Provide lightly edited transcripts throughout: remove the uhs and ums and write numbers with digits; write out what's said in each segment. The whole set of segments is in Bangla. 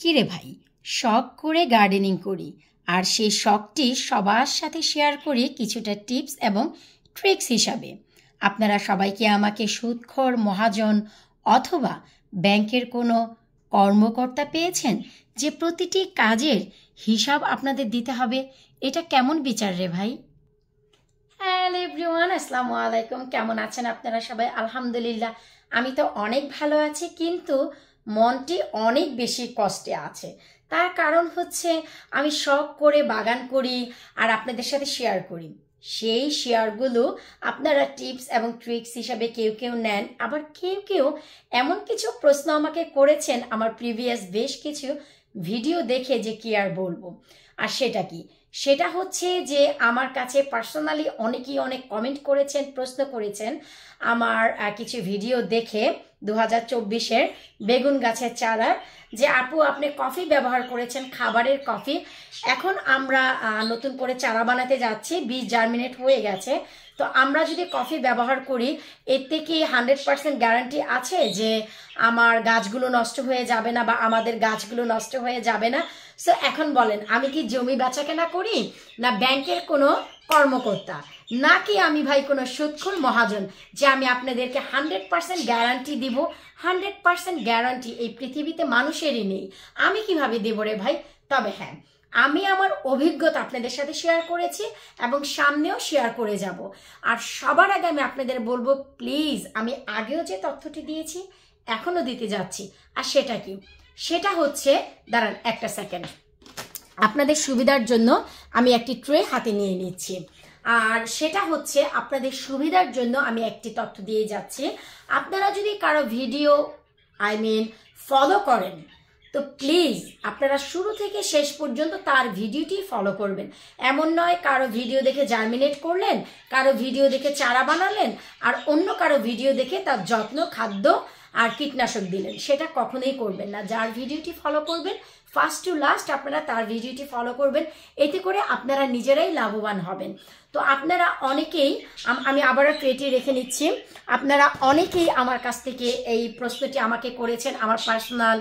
কিরে ভাই, শখ করে গার্ডেনিং করি আর সেই শখটি সবার সাথে শেয়ার করি কিছুটা টিপস এবং ট্রিক্স হিসাবে। আপনারা সবাইকে আমাকে সুদখোর মহাজন অথবা ব্যাংকের কোনো কর্মকর্তা পেয়েছেন যে প্রতিটি কাজের হিসাব আপনাদের দিতে হবে? এটা কেমন বিচার রে ভাই? হ্যালো এভরিওয়ান, আসসালামু আলাইকুম। কেমন আছেন আপনারা সবাই? আলহামদুলিল্লাহ, আমি তো অনেক ভালো আছি, কিন্তু মনটি অনেক বেশি কষ্টে আছে। তার কারণ হচ্ছে আমি শখ করে বাগান করি আর আপনাদের সাথে শেয়ার করি। সেই শেয়ারগুলো আপনারা টিপস এবং ট্রিক্স হিসাবে কেউ কেউ নেন, আবার কেউ কেউ এমন কিছু প্রশ্ন আমাকে করেছেন আমার প্রিভিয়াস বেশ কিছু ভিডিও দেখে, যে কি আর বলবো। আর সেটা কি? সেটা হচ্ছে যে আমার কাছে পার্সোনালি অনেকেই অনেক কমেন্ট করেছেন, প্রশ্ন করেছেন আমার কিছু ভিডিও দেখে 2024-এর বেগুন গাছের চারা, যে আপু আপনি কফি ব্যবহার করেছেন, খাবারের কফি। এখন আমরা নতুন করে চারা বানাতে যাচ্ছি, বীজ জার্মিনেট হয়ে গেছে। তো আমরা যদি কফি ব্যবহার করি, এতে কি 100% গ্যারান্টি আছে যে আমার গাছগুলো নষ্ট হয়ে যাবে না বা আমাদের গাছগুলো নষ্ট হয়ে যাবে না? সো এখন বলেন, আমি কি জমি বেচাকেনা করি, না ব্যাংকের কোনো কর্মকর্তা, নাকি আমি ভাই কোনো সুদখোর মহাজন যে আমি আপনাদেরকে 100% গ্যারান্টি দিব? 100% গ্যারান্টি এই পৃথিবীতে মানুষেরই নেই, আমি কিভাবে দেব রে ভাই? তবে হ্যাঁ, আমি আমার অভিজ্ঞতা আপনাদের সাথে শেয়ার করেছি এবং সামনেও শেয়ার করে যাব। আর সবার আগে আমি আপনাদের বলবো, প্লিজ, আমি আগেও যে তথ্যটি দিয়েছি এখনো দিতে যাচ্ছি। আর সেটা কি? সেটা হচ্ছে, দাঁড়ান একটা সেকেন্ড, আপনাদের সুবিধার জন্য আমি একটি ট্রে হাতে নিয়ে নিচ্ছি। আর সেটা হচ্ছে আপনাদের সুবিধার জন্য আমি একটি তথ্য দিয়ে যাচ্ছি। আপনারা যদি কারো ভিডিও ফলো করেন, তো প্লিজ আপনারা শুরু থেকে শেষ পর্যন্ত তার ভিডিওটি ফলো করবেন। এমন নয় কারো ভিডিও দেখে জার্মিনেট করলেন, কারো ভিডিও দেখে চারা বানালেন, আর অন্য কারো ভিডিও দেখে তার যত্ন, খাদ্য আর কীটনাশক দিলেন। সেটা কখনোই করবেন না। যার ভিডিওটি ফলো করবেন, ফার্স্ট টু লাস্ট আপনারা তার ভিডিওটি ফলো করবেন। এতে করে আপনারা নিজেরাই লাভবান হবেন। তো আপনারা অনেকেই, আমি আবারও ট্রেটি রেখে নিচ্ছি, আপনারা অনেকেই আমার কাছ থেকে এই প্রশ্নটি আমাকে করেছেন আমার পার্সোনাল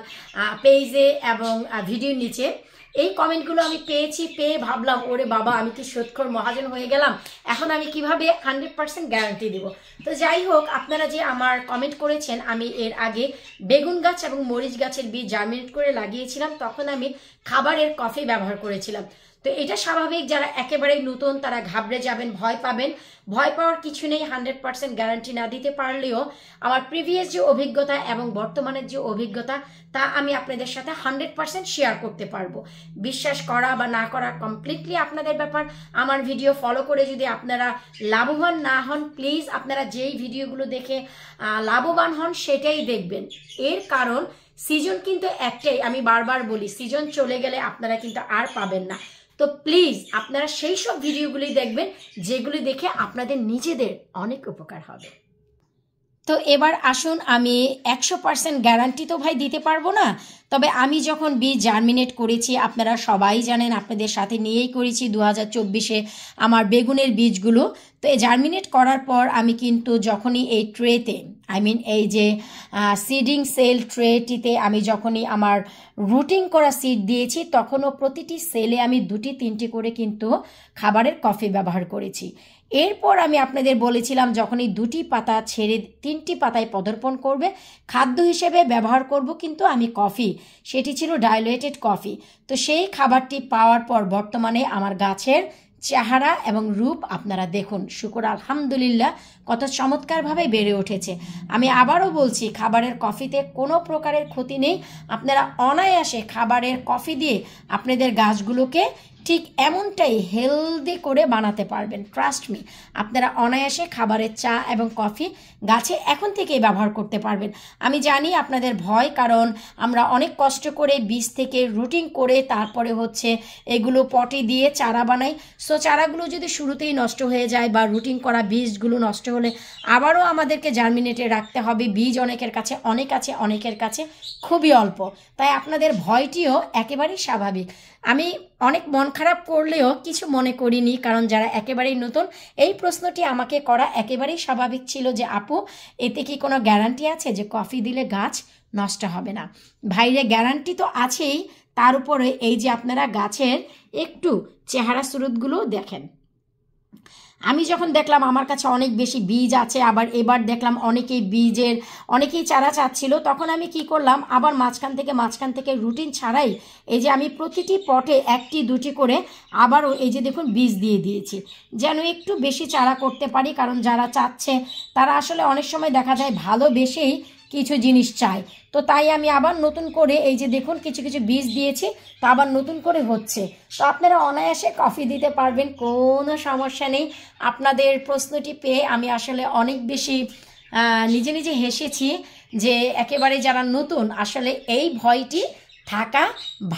পেজে এবং ভিডিওর নিচে। এই কমেন্টগুলো আমি পেয়েছি, পেয়ে ভাবলাম, ওরে বাবা, আমি কি সুদখোর মহাজন হয়ে গেলাম? এখন আমি কিভাবে 100% গ্যারান্টি দিব? তো যাই হোক, আপনারা যে আমার কমেন্ট করেছেন, আমি এর আগে বেগুন গাছ এবং মরিচ গাছের বীজ জার্মিনেট করে লাগিয়েছিলাম, তখন আমি খাবারের কফি ব্যবহার করেছিলাম। তো এটা স্বাভাবিক, যারা একেবারেই নতুন তারা ঘাবড়ে যাবেন, ভয় পাবেন। ভয় পাওয়ার কিছু নেই। 100% গ্যারান্টি না দিতে পারলেও আমার প্রিভিয়াস যে অভিজ্ঞতা এবং বর্তমানের যে অভিজ্ঞতা, তা আমি আপনাদের সাথে 100% শেয়ার করতে পারবো। বিশ্বাস করা বা না করা কমপ্লিটলি আপনাদের ব্যাপার। আমার ভিডিও ফলো করে যদি আপনারা লাভবান না হন, প্লিজ আপনারা যেই ভিডিওগুলো দেখে লাভবান হন সেটাই দেখবেন। এর কারণ সিজন কিন্তু একটাই, আমি বারবার বলি, সিজন চলে গেলে আপনারা কিন্তু আর পাবেন না। তো প্লিজ আপনারা সেই সব ভিডিওগুলি দেখবেন যেগুলি দেখে আপনাদের নিজেদের অনেক উপকার হবে। তো এবার আসুন, আমি 100% গ্যারান্টি তো ভাই দিতে পারবো না, তবে আমি যখন বীজ জার্মিনেট করেছি, আপনারা সবাই জানেন, আপনাদের সাথে নিয়েই করেছি 2024-এ আমার বেগুনের বীজগুলো। তো এই জার্মিনেট করার পর আমি কিন্তু যখনই এই ট্রেতে, এই যে সিডিং সেল ট্রেটিতে আমি যখনই আমার রুটিং করা সিড দিয়েছি, তখনও প্রতিটি সেলে আমি 2-3টি করে কিন্তু খাবারের কফি ব্যবহার করেছি। এরপর আমি আপনাদের বলেছিলাম, যখনই 2টি পাতা ছেড়ে 3টি পাতায় পদার্পণ করবে, খাদ্য হিসেবে ব্যবহার করব কিন্তু আমি কফি, সেটি ছিল ডাইলুটেড কফি। তো সেই খাবারটি পাওয়ার পর বর্তমানে আমার গাছের চেহারা এবং রূপ আপনারা দেখুন, শুকর আলহামদুলিল্লাহ, কত চমৎকারভাবে বেড়ে উঠেছে। আমি আবারও বলছি, খাবারের কফিতে কোনো প্রকারের ক্ষতি নেই। আপনারা অনায়াসে খাবারের কফি দিয়ে আপনাদের গাছগুলোকে ঠিক এমনটাই হেলদি করে বানাতে পারবেন। ট্রাস্ট মি, আপনারা অনায়াসে খাবারের চা এবং কফি গাছে এখন থেকেই ব্যবহার করতে পারবেন। আমি জানি আপনাদের ভয়, কারণ আমরা অনেক কষ্ট করে বীজ থেকে রুটিং করে তারপরে হচ্ছে এগুলো পটে দিয়ে চারা বানাই। সো চারাগুলো যদি শুরুতেই নষ্ট হয়ে যায় বা রুটিং করা বীজগুলো নষ্ট হলে আবারও আমাদেরকে জার্মিনেটে রাখতে হবে। বীজ অনেকের কাছে অনেক আছে, অনেকের কাছে খুবই অল্প। তাই আপনাদের ভয়টিও একেবারেই স্বাভাবিক। আমি অনেক মন খারাপ করলেও কিছু মনে করিনি, কারণ যারা একেবারেই নতুন, এই প্রশ্নটি আমাকে করা একেবারেই স্বাভাবিক ছিল যে আপু, এতে কি কোনো গ্যারান্টি আছে যে কফি দিলে গাছ নষ্ট হবে না। বাইরে গ্যারান্টি তো আছেই, তার উপরে এই যে আপনারা গাছের একটু চেহারা সুরতগুলো দেখেন। আমি যখন দেখলাম আমার কাছে অনেক বেশি বীজ আছে, আবার এবার দেখলাম অনেকেই চারা চাচ্ছিল, তখন আমি কি করলাম, আবার মাঝখান থেকে রুটিন ছাড়াই এই যে আমি প্রতিটি পটে 1টি 2টি করে আবারও এই যে দেখুন বীজ দিয়ে দিয়েছি, যেন একটু বেশি চারা করতে পারি। কারণ যারা চাচ্ছে তারা আসলে অনেক সময় দেখা যায় ভালোবেসেই কিছু জিনিস চায়, তো তাই আমি আবার নতুন করে এই যে দেখুন কিছু বীজ দিয়েছি, তো আবার নতুন করে হচ্ছে। তো আপনারা অনায়াসে কফি দিতে পারবেন, কোনো সমস্যা নেই। আপনাদের প্রশ্নটি পেয়ে আমি আসলে অনেক বেশি নিজে হেসেছি যে একেবারে যারা নতুন, আসলে এই ভয়টি থাকা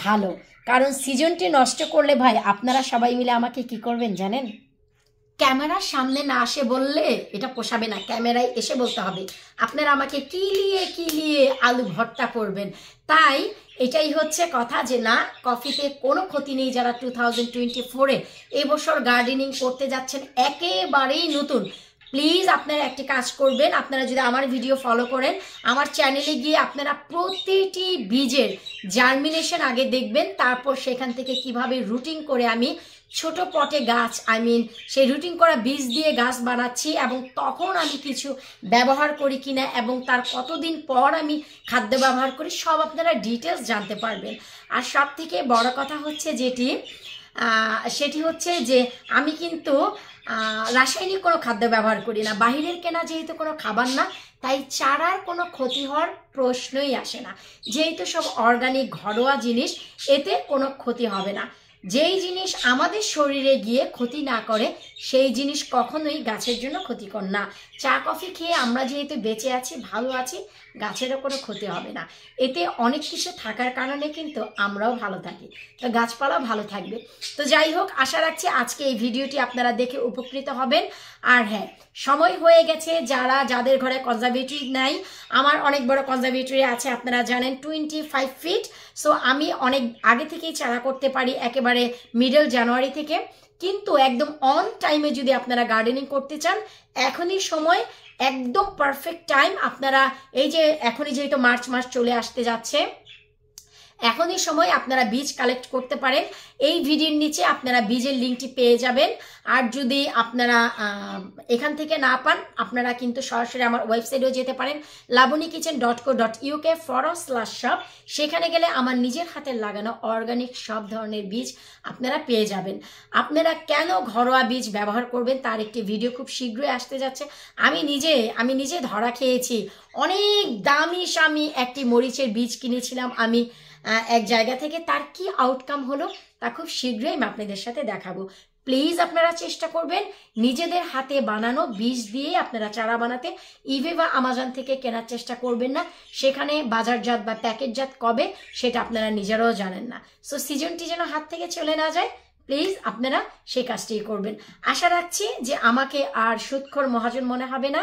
ভালো। কারণ সিজনটি নষ্ট করলে ভাই আপনারা সবাই মিলে আমাকে কি করবেন জানেন? ক্যামেরার সামনে না আসে বললে এটা পোষাবে না, ক্যামেরায় এসে বলতে হবে আপনারা আমাকে কিলিয়ে আলু ভর্তা করবেন। তাই এটাই হচ্ছে কথা যে না, কফিতে কোনো ক্ষতি নেই। যারা 2024-এ এবছর গার্ডেনিং করতে যাচ্ছেন, একেবারেই নতুন, প্লিজ আপনারা একটি কাজ করবেন। আপনারা যদি আমার ভিডিও ফলো করেন, আমার চ্যানেলে গিয়ে আপনারা প্রতিটি বীজের জার্মিনেশন আগে দেখবেন, তারপর সেখান থেকে কিভাবে রুটিং করে আমি ছোট পটে গাছ সেই রুটিং করা বীজ দিয়ে গাছ বানাচ্ছি, এবং তখন আমি কিছু ব্যবহার করি কিনা এবং তার কতদিন পর আমি খাদ্য ব্যবহার করি, সব আপনারা ডিটেলস জানতে পারবেন। আর সব থেকে বড় কথা হচ্ছে সেটি হচ্ছে যে আমি কিন্তু রাসায়নিক কোনো খাদ্য ব্যবহার করি না। বাহিরের কেনা যেহেতু কোনো খাবার না, তাই চারার কোনো ক্ষতি হওয়ার প্রশ্নই আসে না। যেহেতু সব অর্গানিক ঘরোয়া জিনিস, এতে কোনো ক্ষতি হবে না। যেই জিনিস আমাদের শরীরে গিয়ে ক্ষতি না করে সেই জিনিস কখনোই গাছের জন্য ক্ষতিকর না। চা কফি খেয়ে আমরা যেহেতু বেঁচে আছি, ভালো আছি, গাছেরও কোনো ক্ষতি হবে না। এতে অনেক কিছু থাকার কারণে কিন্তু আমরাও ভালো থাকি, তো গাছপালাও ভালো থাকবে। তো যাই হোক, আশা রাখছি আজকে এই ভিডিওটি আপনারা দেখে উপকৃত হবেন। আর হ্যাঁ, সময় হয়ে গেছে যাদের ঘরে কনজারভেটরি নাই, আমার অনেক বড় কনজারভেটরি আছে, আপনারা জানেন 25 ফিট। সো আমি অনেক আগে থেকেই চারা করতে পারি, একেবারে মিডল জানুয়ারি থেকে। কিন্তু একদম অন টাইমে যদি আপনারা গার্ডেনিং করতে চান, এখনই সময়, একদম পারফেক্ট টাইম। আপনারা এই যে এখনই যেহেতু মার্চ মাস চলে আসতে যাচ্ছে, এখনই সময় আপনারা বীজ কালেক্ট করতে পারেন। এই ভিডিওর নিচে আপনারা বীজের লিঙ্কটি পেয়ে যাবেন। আর যদি আপনারা এখান থেকে না পান, আপনারা কিন্তু সরাসরি আমার ওয়েবসাইটেও যেতে পারেন, labonykitchen.co.uk/shop। সেখানে গেলে আমার নিজের হাতের লাগানো অর্গানিক সব ধরনের বীজ আপনারা পেয়ে যাবেন। আপনারা কেন ঘরোয়া বীজ ব্যবহার করবেন তার একটি ভিডিও খুব শীঘ্রই আসতে যাচ্ছে। আমি নিজে ধরা খেয়েছি, অনেক দামি একটি মরিচের বীজ কিনেছিলাম আমি এক জায়গা থেকে, তার কি আউটকাম হলো তা খুব শীঘ্রই আমি আপনাদের সাথে দেখাবো। প্লিজ আপনারা চেষ্টা করবেন নিজেদের হাতে বানানো বীজ দিয়ে আপনারা চারা বানাতে। ইবে বা আমাজন থেকে কেনার চেষ্টা করবেন না, সেখানে বাজারজাত বা প্যাকেটজাত কবে সেটা আপনারা নিজেরাও জানেন না। সো সিজনটি যেন হাত থেকে চলে না যায়, প্লিজ আপনারা সেই কাজটিই করবেন। আশা রাখছি যে আমাকে আর সুদখোর মহাজন মনে হবে না,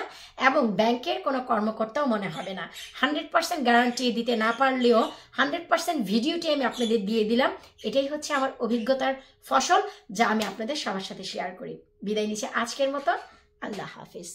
এবং ব্যাংকের কোনো কর্মকর্তাও মনে হবে না। 100% গ্যারান্টি দিতে না পারলেও 100% ভিডিওটি আমি আপনাদের দিয়ে দিলাম। এটাই হচ্ছে আমার অভিজ্ঞতার ফসল, যা আমি আপনাদের সবার সাথে শেয়ার করি। বিদায় নিচ্ছি আজকের মতো, আল্লাহ হাফিজ।